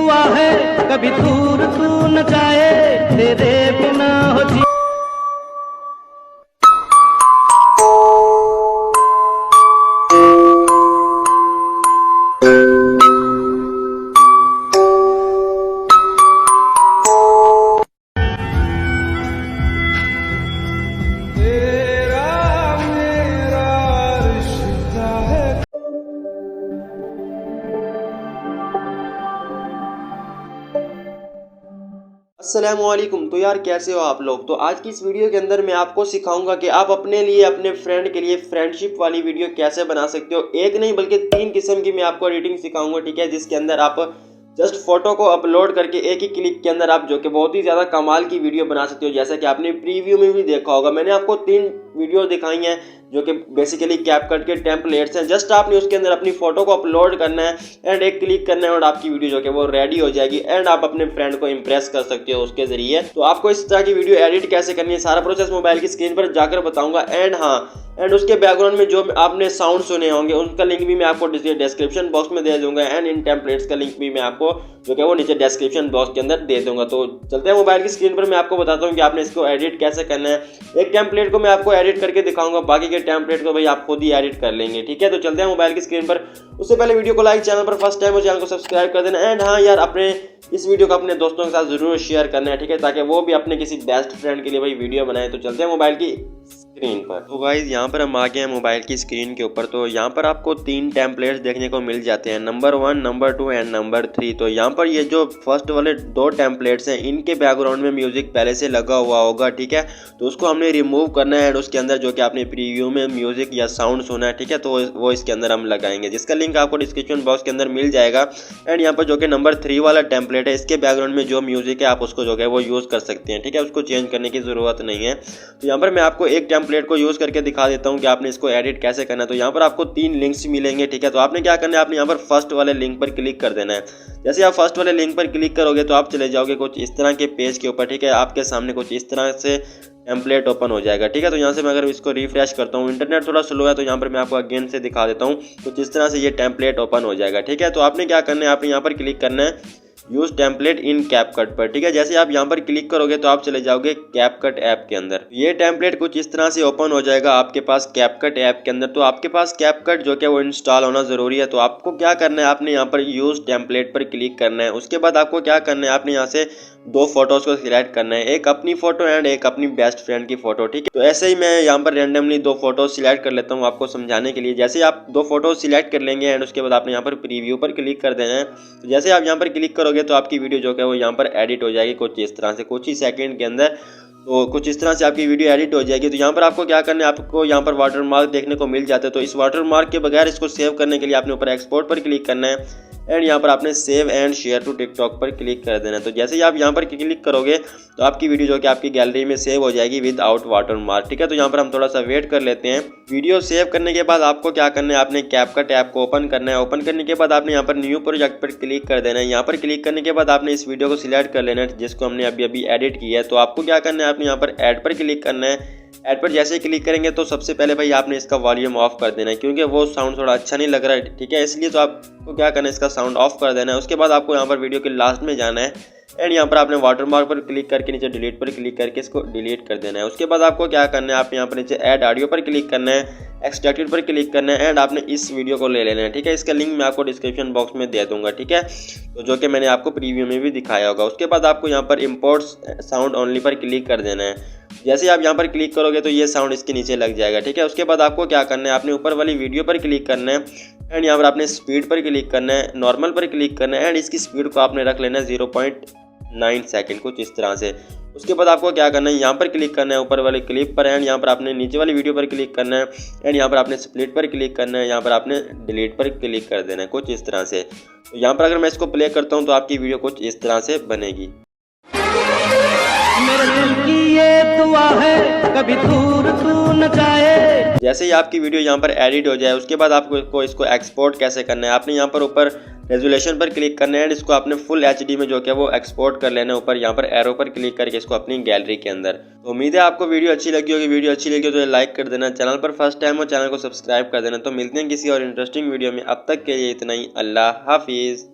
दुआ है कभी दूर तू न जाए, तेरे बिना हो जी। अस्सलामुअलैकुम। तो यार कैसे हो आप लोग। तो आज की इस वीडियो के अंदर मैं आपको सिखाऊंगा कि आप अपने लिए अपने फ्रेंड के लिए फ्रेंडशिप वाली वीडियो कैसे बना सकते हो। एक नहीं बल्कि 3 किस्म की मैं आपको एडिटिंग सिखाऊंगा, ठीक है, जिसके अंदर आप जस्ट फोटो को अपलोड करके एक ही क्लिक के अंदर आप जो कि बहुत ही ज़्यादा कमाल की वीडियो बना सकते हो। जैसा कि आपने प्रीव्यू में भी देखा होगा, मैंने आपको 3 वीडियो दिखाई हैं जो कि बेसिकली कैपकट के टेम्पलेट्स हैं। जस्ट आपने उसके अंदर अपनी फोटो को अपलोड करना है एंड एक क्लिक करना है और आपकी वीडियो जो कि वो रेडी हो जाएगी एंड आप अपने फ्रेंड को इंप्रेस कर सकते हो उसके जरिए। तो आपको इस तरह की वीडियो एडिट कैसे करनी है सारा प्रोसेस मोबाइल की स्क्रीन पर जाकर बताऊंगा। एंड उसके बैकग्राउंड में जो आपने साउंड सुने होंगे उनका लिंक भी मैं आपको डिस्क्रिप्शन बॉक्स में दे दूंगा एंड इन टेम्पलेट्स का लिंक भी मैं आपको जो कि वो नीचे डिस्क्रिप्शन बॉक्स के अंदर दे दूंगा। तो चलते हैं मोबाइल की स्क्रीन पर, मैं आपको बताता हूँ कि आपने इसको एडिट कैसे करना है। एक टेम्पलेट को मैं आपको एडिट करके दिखाऊंगा, बाकी के टेम्पलेट को भाई आप खुद ही एडिट कर लेंगे, ठीक है। तो चलते हैं मोबाइल की स्क्रीन पर। उससे पहले वीडियो को लाइक, चैनल पर फर्स्ट टाइम हो चैनल को सब्सक्राइब कर देना एंड हाँ यार अपने इस वीडियो को अपने दोस्तों के साथ जरूर शेयर करना है, ठीक है, ताकि वो भी अपने किसी बेस्ट फ्रेंड के लिए भाई वीडियो बनाए। तो चलते हैं मोबाइल की स्क्रीन पर। तो गाइज यहाँ पर हम आ गए हैं मोबाइल की स्क्रीन के ऊपर। तो यहाँ पर आपको 3 टेम्पलेट्स देखने को मिल जाते हैं, नंबर 1, नंबर 2 एंड नंबर 3। तो यहाँ पर ये जो फर्स्ट वाले 2 टेम्पलेट्स हैं इनके बैकग्राउंड में म्यूजिक पहले से लगा हुआ होगा, ठीक है। तो उसको हमने रिमूव करना है एंड उसके अंदर जो कि आपने प्रीव्यू में म्यूजिक या साउंड सुना है, ठीक है, तो वो इसके अंदर हम लगाएंगे, जिसका लिंक आपको डिस्क्रिप्शन बॉक्स के अंदर मिल जाएगा। एंड यहाँ पर जो कि नंबर 3 वाला टेम्पलेट है इसके बैकग्राउंड में जो म्यूजिक है आप उसको जो है वो यूज़ कर सकते हैं, ठीक है, उसको चेंज करने की ज़रूरत नहीं है। तो यहाँ पर मैं आपको एक टेम्पलेट को यूज़ करके दिखा देता हूँ कि आपने इसको एडिट कैसे करना है। तो यहाँ पर आपको 3 लिंक्स मिलेंगे, ठीक है। तो आपने क्या करना है, आपने यहाँ पर फर्स्ट वाले लिंक पर क्लिक कर देना है। जैसे आप फर्स्ट वाले लिंक पर क्लिक करोगे तो आप चले जाओगे कुछ इस तरह के पेज के ऊपर, ठीक है। आपके सामने कुछ इस तरह से टेम्पलेट ओपन हो जाएगा, ठीक है। तो यहाँ से मैं अगर इसको रिफ्रेश करता हूँ, इंटरनेट थोड़ा स्लो है तो यहाँ पर मैं आपको अगेन से दिखा देता हूँ। कुछ इस तरह से ये टेम्पलेट ओपन हो जाएगा, ठीक है। तो आपने क्या करना है, आपने यहाँ पर क्लिक करना है यूज टेम्पलेट इन कैपकट पर, ठीक है। जैसे आप यहाँ पर क्लिक करोगे तो आप चले जाओगे कैपकट ऐप के अंदर। ये टेम्पलेट कुछ इस तरह से ओपन हो जाएगा आपके पास कैपकट ऐप के अंदर। तो आपके पास कैपकट जो कि वो इंस्टॉल होना ज़रूरी है। तो आपको क्या करना है, आपने यहाँ पर यूज टेम्पलेट पर क्लिक करना है। उसके बाद आपको क्या करना है, आपने यहाँ से 2 फोटोज़ को सिलेक्ट करना है, एक अपनी फ़ोटो एंड एक अपनी बेस्ट फ्रेंड की फ़ोटो, ठीक है। तो ऐसे ही मैं यहाँ पर रैंडमली 2 फोटोज़ सिलेक्ट कर लेता हूँ आपको समझाने के लिए। जैसे आप 2 फोटोज़ सिलेक्ट कर लेंगे एंड उसके बाद आपने यहाँ पर प्रीव्यू पर क्लिक कर देना है। तो जैसे आप यहाँ पर क्लिक करोगे तो आपकी वीडियो जो है वो यहाँ पर एडिट हो जाएगी कुछ इस तरह से, कुछ ही सेकंड के अंदर। तो कुछ इस तरह से आपकी वीडियो एडिट हो जाएगी। तो यहाँ पर आपको क्या करना है, आपको यहाँ पर वाटर मार्क देखने को मिल जाते हैं। तो इस वाटर मार्क के बगैर इसको सेव करने के लिए आपने ऊपर एक्सपोर्ट पर क्लिक करना है एंड यहाँ पर आपने save and share to TikTok पर क्लिक कर देना है। तो जैसे ही आप यहाँ पर क्लिक करोगे तो आपकी वीडियो जो कि आपकी गैलरी में सेव हो जाएगी विद आउट वाटर मार्क, ठीक है। तो यहाँ पर हम थोड़ा सा वेट कर लेते हैं। वीडियो सेव करने के बाद आपको क्या करना है, आपने कैपकट ऐप को ओपन करना है। ओपन करने के बाद आपने यहाँ पर न्यू प्रोजेक्ट पर क्लिक कर देना है। यहाँ पर क्लिक करने के बाद आपने इस वीडियो को सिलेक्ट कर लेना है जिसको हमने अभी एडिट किया है। तो आपको क्या करना है, आपने यहाँ पर ऐड पर क्लिक करना है। ऐड पर जैसे ही क्लिक करेंगे तो सबसे पहले भाई आपने इसका वॉल्यूम ऑफ कर देना है क्योंकि वो साउंड थोड़ा अच्छा नहीं लग रहा है, ठीक है, इसलिए। तो आपको क्या करना है, इसका साउंड ऑफ कर देना है। उसके बाद आपको यहाँ पर वीडियो के लास्ट में जाना है एंड यहाँ पर आपने वाटरमार्क पर क्लिक करके नीचे डिलीट पर क्लिक करके इसको डिलीट कर देना है। उसके बाद आपको क्या करना है, आप यहाँ पर नीचे ऐड ऑडियो पर क्लिक करना है, एक्सट्रैक्टेड पर क्लिक करना है एंड आपने इस वीडियो को ले लेना है, ठीक है। इसका लिंक मैं आपको डिस्क्रिप्शन बॉक्स में दे दूंगा, ठीक है, तो जो कि मैंने आपको प्रीव्यू में भी दिखाया होगा। उसके बाद आपको यहाँ पर इंपोर्ट साउंड ओनली पर क्लिक कर देना है। जैसे आप यहाँ पर क्लिक करोगे तो ये साउंड इसके नीचे लग जाएगा, ठीक है। उसके बाद आपको क्या करना है, आपने ऊपर वाली वीडियो पर क्लिक करना है एंड यहाँ पर आपने स्पीड पर क्लिक करना है, नॉर्मल पर क्लिक करना है एंड इसकी स्पीड को आपने रख लेना है 0.9 सेकंड, कुछ इस तरह से। उसके बाद आपको क्या करना है, यहाँ पर क्लिक करना है ऊपर वाले क्लिप पर एंड यहाँ पर आपने नीचे वाली वीडियो पर क्लिक करना है एंड यहाँ पर आपने स्प्लिट पर क्लिक करना है, यहाँ पर आपने डिलीट पर क्लिक कर देना है, कुछ इस तरह से। तो यहाँ पर अगर मैं इसको प्ले करता हूँ तो आपकी वीडियो कुछ इस तरह से बनेगी। मेरे दिल की ये दुआ है कभी दूर तू न जाए। जैसे ही आपकी वीडियो यहाँ पर एडिट हो जाए उसके बाद आपको इसको एक्सपोर्ट कैसे करना है, आपने यहाँ पर ऊपर रेजोल्यूशन पर क्लिक करना है एंड इसको आपने फुल एचडी में जो कि वो एक्सपोर्ट कर लेना है ऊपर यहाँ पर एरो पर क्लिक करके इसको अपनी गैलरी के अंदर। तो उम्मीद है आपको वीडियो अच्छी लगी होगी। वीडियो अच्छी लगी हो तो लाइक कर देना, चैनल पर फर्स्ट टाइम हो चैनल को सब्सक्राइब कर देना। तो मिलते हैं किसी और इंटरेस्टिंग वीडियो में, अब तक के लिए इतना ही। अल्लाह हाफिज़।